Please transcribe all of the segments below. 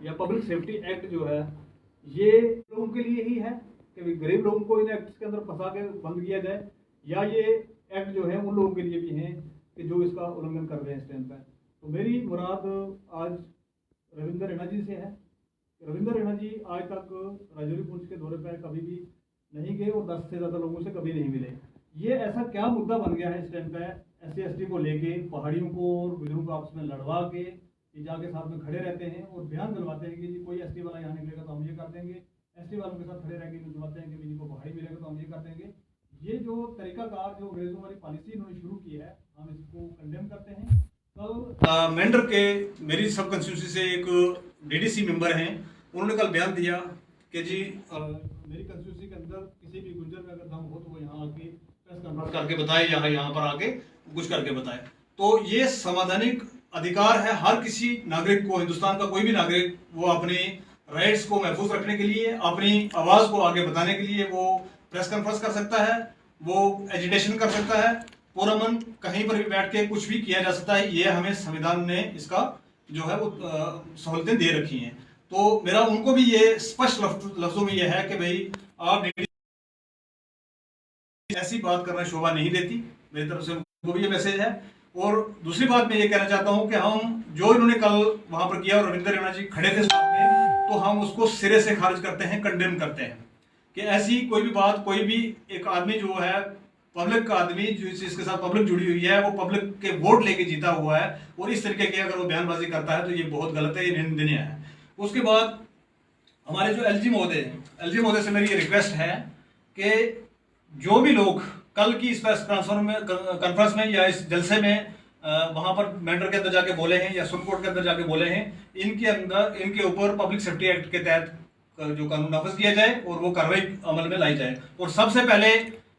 या public safety act जो है ये लोगों के लिए ही है कि गरीब लोगों को इन एक्ट के अंदर फंसा के बंद किया जाए, या ये एक्ट जो है उन लोगों के लिए भी है कि जो इसका उल्लंघन कर रहे हैं इस टाइम पर। तो मेरी मुराद आज रविंदर रैना जी से है। रविंदर रैना जी आज तक राजौरी पुंछ के दौरे पर कभी भी नहीं गए और 10 से ज़्यादा लोगों से कभी नहीं मिले। ये ऐसा क्या मुद्दा बन गया है इस टाइम पे SC/ST को लेके, पहाड़ियों को और गुजरों को आपस में लड़वा के जाके साथ में खड़े रहते हैं और बयान दिलवाते हैं कि जी कोई ST वाला यहाँ निकलेगा तो हम ये कर देंगे, ST वालों के साथ खड़े रह के दिलवाते हैं कि जिनको पहाड़ी मिलेगा तो हम ये कर देंगे। ये जो तरीकाकार जो अंग्रेजों वाली पॉलिसी इन्होंने शुरू की है, हम इसको कंडेम करते हैं। कल मेंढर के मेरी सब कंस्टिट्यूंसी से एक DDC मेंबर हैं, उन्होंने कल बयान दिया कि जी मेरी कंस्टिट्यूंसी के अंदर किसी भी गुंजर में अगर दम हो तो वो यहाँ आके प्रेस कॉन्फ्रेंस करके बताए, यहाँ पर आके कुछ करके बताए। तो ये संवैधानिक अधिकार है हर किसी नागरिक को, हिंदुस्तान का कोई भी नागरिक, वो अपने राइट्स को महफूज रखने के लिए, अपनी आवाज को आगे बताने के लिए वो प्रेस कॉन्फ्रेंस कर सकता है, वो एजिटेशन कर सकता है, पूरा मन कहीं पर भी बैठ के कुछ भी किया जा सकता है। ये हमें संविधान ने इसका जो है वो सहूलतें दे रखी हैं। तो मेरा उनको भी ये स्पष्ट लफ्जों में ये है कि भाई आप ऐसी बात करना शोभा नहीं देती, मेरी तरफ से उनको भी ये मैसेज है। और दूसरी बात मैं ये कहना चाहता हूं कि हम जो इन्होंने कल वहां पर किया और रविंदर रैना जी खड़े थे साथ में, तो हम उसको सिरे से खारिज करते हैं, कंडेम करते हैं कि ऐसी कोई भी बात, कोई भी एक आदमी जो है पब्लिक का आदमी जो इसके साथ पब्लिक जुड़ी हुई है, वो पब्लिक के वोट लेके जीता हुआ है और इस तरीके की अगर वो बयानबाजी करता है तो ये बहुत गलत है, ये निंदनीय है। उसके बाद हमारे जो LG महोदय से मेरी ये रिक्वेस्ट है कि जो भी लोग कल की इस प्रेस कॉन्फ्रेंस में या इस जलसे में वहां पर मेंढर के अंदर जाके बोले हैं या सुनकोट के अंदर जाके बोले हैं, इनके ऊपर पब्लिक सेफ्टी एक्ट के तहत जो कानून नाफिज किया जाए और वो कार्रवाई अमल में लाई जाए। और सबसे पहले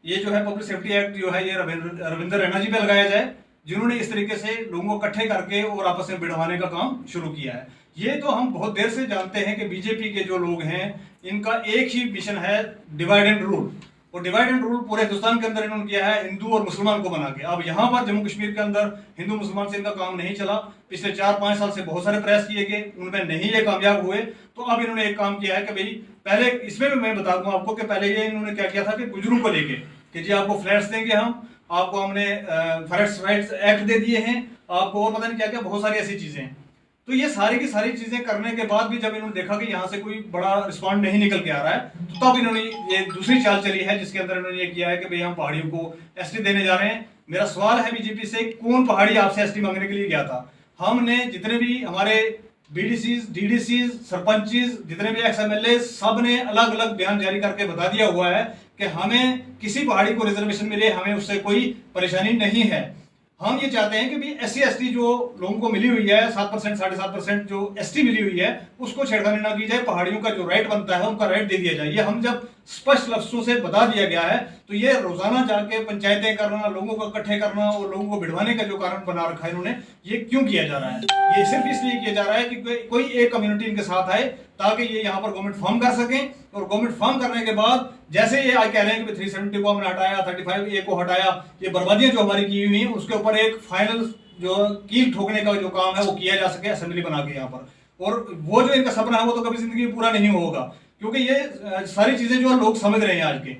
ये जो है पब्लिक सेफ्टी एक्ट जो है ये रविंदर रैना जी पे लगाया जाए, जिन्होंने इस तरीके से लोगों को इकट्ठे करके और आपस में भिड़वाने का काम शुरू किया है। ये तो हम बहुत देर से जानते हैं कि बीजेपी के जो लोग हैं इनका एक ही मिशन है, डिवाइड एंड रूल। और डिवाइड एंड रूल पूरे हिंदुस्तान के अंदर इन्होंने किया है हिंदू और मुसलमान को बना के। अब यहाँ पर जम्मू कश्मीर के अंदर हिंदू मुसलमान से इनका काम नहीं चला, पिछले 4-5 साल से बहुत सारे प्रयास किए गए, उनमें नहीं ये कामयाब हुए। तो अब इन्होंने एक काम किया है कि भाई पहले इसमें भी मैं बता दूं आपको कि पहले ये इन्होंने क्या किया था कि गुजरों को लेके कि जी आपको फ्लैट्स देंगे, हम आपको हमने फॉरेस्ट राइट्स एक्ट दे दिए हैं, आपको और पता नहीं क्या क्या बहुत सारी ऐसी चीजें हैं। तो ये सारी की सारी चीजें करने के बाद भी जब इन्होंने देखा कि यहाँ से कोई बड़ा रिस्पॉन्ड नहीं निकल के आ रहा है, तो तब इन्होंने ये दूसरी चाल चली है जिसके अंदर इन्होंने ये किया है कि भाई हम पहाड़ियों को ST देने जा रहे हैं। मेरा सवाल है बीजेपी से, कौन पहाड़ी आपसे ST मांगने के लिए गया था? हमने जितने भी हमारे BDCs, DDCs, सरपंचेस, जितने भी XMLA, सब ने अलग अलग बयान जारी करके बता दिया हुआ है कि हमें किसी पहाड़ी को रिजर्वेशन मिले, हमें उससे कोई परेशानी नहीं है। हम ये चाहते हैं कि भी SC/ST जो लोगों को मिली हुई है 7%, 7.5% जो ST मिली हुई है, उसको छेड़खानी ना की जाए, पहाड़ियों का जो राइट बनता है उनका राइट दे दिया जाए। ये हम जब स्पष्ट लफ्जों से बता दिया गया है, तो ये रोजाना जाके पंचायतें करना, लोगों को इकट्ठे करना और लोगों को भिड़वाने का जो कारण बना रखा है इन्होंने, ये क्यों किया जा रहा है? ये सिर्फ इसलिए किया जा रहा है कि कोई एक कम्युनिटी इनके साथ आए ताकि ये यहाँ पर गवर्नमेंट फॉर्म कर सकें, और गवर्नमेंट फॉर्म करने के बाद जैसे ये आज कह रहे हैं कि 370 को हमने हटाया, 35A को हटाया, ये बर्बादियां जो हमारी की हुई हैं उसके ऊपर एक फाइनल जो कील ठोकने का जो काम है वो किया जा सके असेंबली बना के यहाँ पर। और वो जो इनका सपना है वो तो कभी जिंदगी में पूरा नहीं होगा, क्योंकि ये सारी चीजें जो लोग समझ रहे हैं आज के।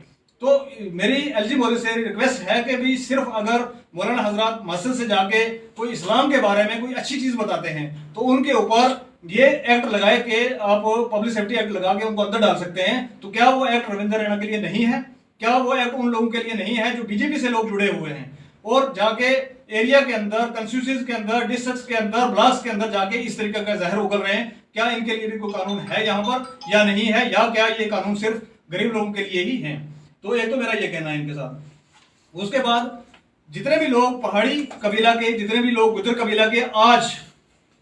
तो मेरी LG महोदय से रिक्वेस्ट है कि भी सिर्फ अगर मौलाना हजरत मस्जिद से जाके कोई इस्लाम के बारे में कोई अच्छी चीज बताते हैं तो उनके ऊपर ये एक्ट लगाए कि आप पब्लिक सेफ्टी एक्ट लगा के उनको अंदर डाल सकते हैं। तो क्या वो एक्ट रविंदर रैना के लिए नहीं है? क्या वो एक्ट उन लोगों के लिए नहीं है जो बीजेपी से लोग जुड़े हुए हैं और जाके एरिया के अंदर, कंस्टिट्यूंसीज के अंदर, डिस्ट्रिक्ट्स के अंदर, ब्लॉक्स के अंदर जाके इस तरीके का जहर उगल रहे हैं? क्या इनके लिए भी कोई कानून है यहाँ पर या नहीं है, या क्या ये कानून सिर्फ गरीब लोगों के लिए ही है? तो एक तो मेरा ये कहना है इनके साथ। उसके बाद जितने भी लोग पहाड़ी कबीला के, जितने भी लोग गुजर कबीला के आज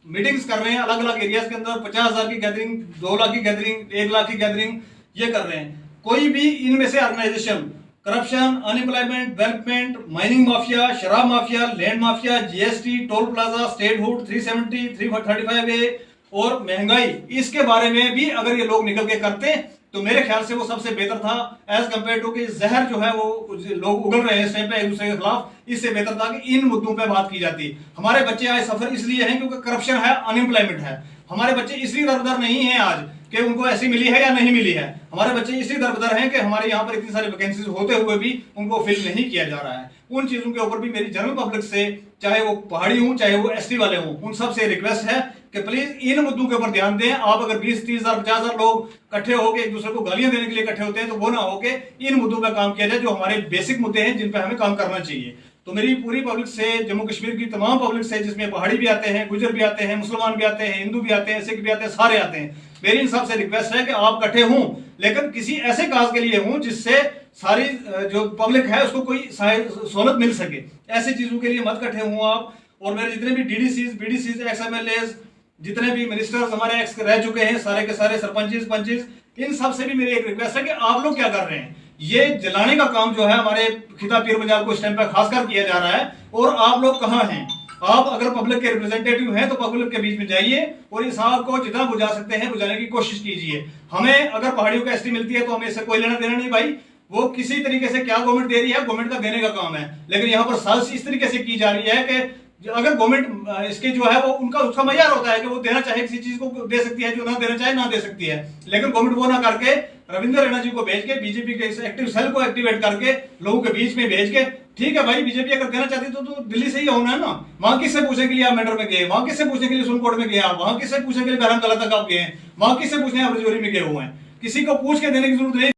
मीटिंग्स कर रहे हैं अलग अलग एरियाज के अंदर, 50,000 की गैदरिंग, 2 लाख की गैदरिंग, 1 लाख की गैदरिंग ये कर रहे हैं, कोई भी इनमें से organisation corruption, unemployment, development, mining mafia, शराब mafia, land mafia, GST, toll plaza, statehood, 370, 335A और महंगाई, इसके बारे में भी अगर ये लोग निकल के करते तो मेरे ख्याल से वो सबसे बेहतर था एज कंपेयर टू कि जहर जो है वो लोग उगल रहे हैं इस टाइम पे एक दूसरे के खिलाफ, इससे बेहतर था कि इन मुद्दों पे बात की जाती। हमारे बच्चे आज सफर इसलिए हैं क्योंकि करप्शन है, अनएम्प्लॉयमेंट है। हमारे बच्चे इसलिए दरबदर नहीं है आज कि उनको ऐसी मिली है या नहीं मिली है। हमारे बच्चे इसलिए दरबदर हैं कि हमारे यहाँ पर इतनी सारी वैकेंसीज होते हुए भी उनको फिल नहीं किया जा रहा है। उन चीजों के ऊपर भी मेरी जनरल पब्लिक से, चाहे वो पहाड़ी हूं चाहे वो एसटी वाले हों, उन सब से रिक्वेस्ट है कि प्लीज इन मुद्दों के ऊपर ध्यान दें। आप अगर 20-30,000 50,000 लोग इकट्ठे होकर एक दूसरे को गालियां देने के लिए इकट्ठे होते हैं तो वो ना होके इन मुद्दों पर काम किया जाए जो हमारे बेसिक मुद्दे हैं जिन पर हमें काम करना चाहिए। तो मेरी पूरी पब्लिक से, जम्मू कश्मीर की तमाम पब्लिक से, जिसमें पहाड़ी भी आते हैं, गुजर भी आते हैं, मुसलमान भी आते हैं, हिंदू भी आते हैं, सिख भी आते हैं, सारे आते हैं, मेरी इन सबसे रिक्वेस्ट है कि आप इकट्ठे हों लेकिन किसी ऐसे काज के लिए हों जिससे सारी जो पब्लिक है उसको कोई सहूलत मिल सके। ऐसी चीजों के लिए मत इकट्ठे हों आप। और मेरे जितने भी डीडीसीज, बीडीसीज, एक्सएमएलएज, जितने भी मिनिस्टर्स हमारे एक्स रह चुके हैं, सारे के सारे सरपंचेस, पंचेस, इन सब से भी मेरी एक रिक्वेस्ट है कि आप लोग क्या कर रहे हैं। ये जलाने का काम जो है हमारे खिता पीर बाजार को इस टाइम पर खासकर किया जा रहा है, और आप लोग कहां हैं। आप अगर पब्लिक के रिप्रेजेंटेटिव हैं तो पब्लिक के बीच में जाइए और इस आग को जितना बुझा सकते हैं बुझाने की कोशिश कीजिए। हमें अगर पहाड़ियों का एसटी मिलती है तो हमें इससे कोई लेना देना नहीं भाई, वो किसी तरीके से क्या गवर्नमेंट दे रही है, गवर्नमेंट का देने का काम है। लेकिन यहाँ पर साजिश इस तरीके से की जा रही है कि अगर गवर्नमेंट इसके जो है वो उनका उसका मयार होता है कि वो देना चाहे किसी चीज को दे सकती है, जो ना देना चाहे ना दे सकती है। लेकिन गवर्नमेंट वो ना करके रविंद्र रैना जी को भेज के, बीजेपी के एक्टिव सेल को एक्टिवेट करके लोगों के बीच में भेज के, ठीक है भाई बीजेपी अगर देना चाहती तो दिल्ली से ही होना है ना। वहां किससे पूछने के लिए आप मैटर में गए, वहां किससे पूछने के लिए सुप्रीम कोर्ट में गए, आप वहां किससे पूछने के लिए बहरमगला तक आप गए हैं, वहां किससे पूछने आप रजौरी में गए हुए हैं। किसी को पूछ के देने की जरूरत नहीं।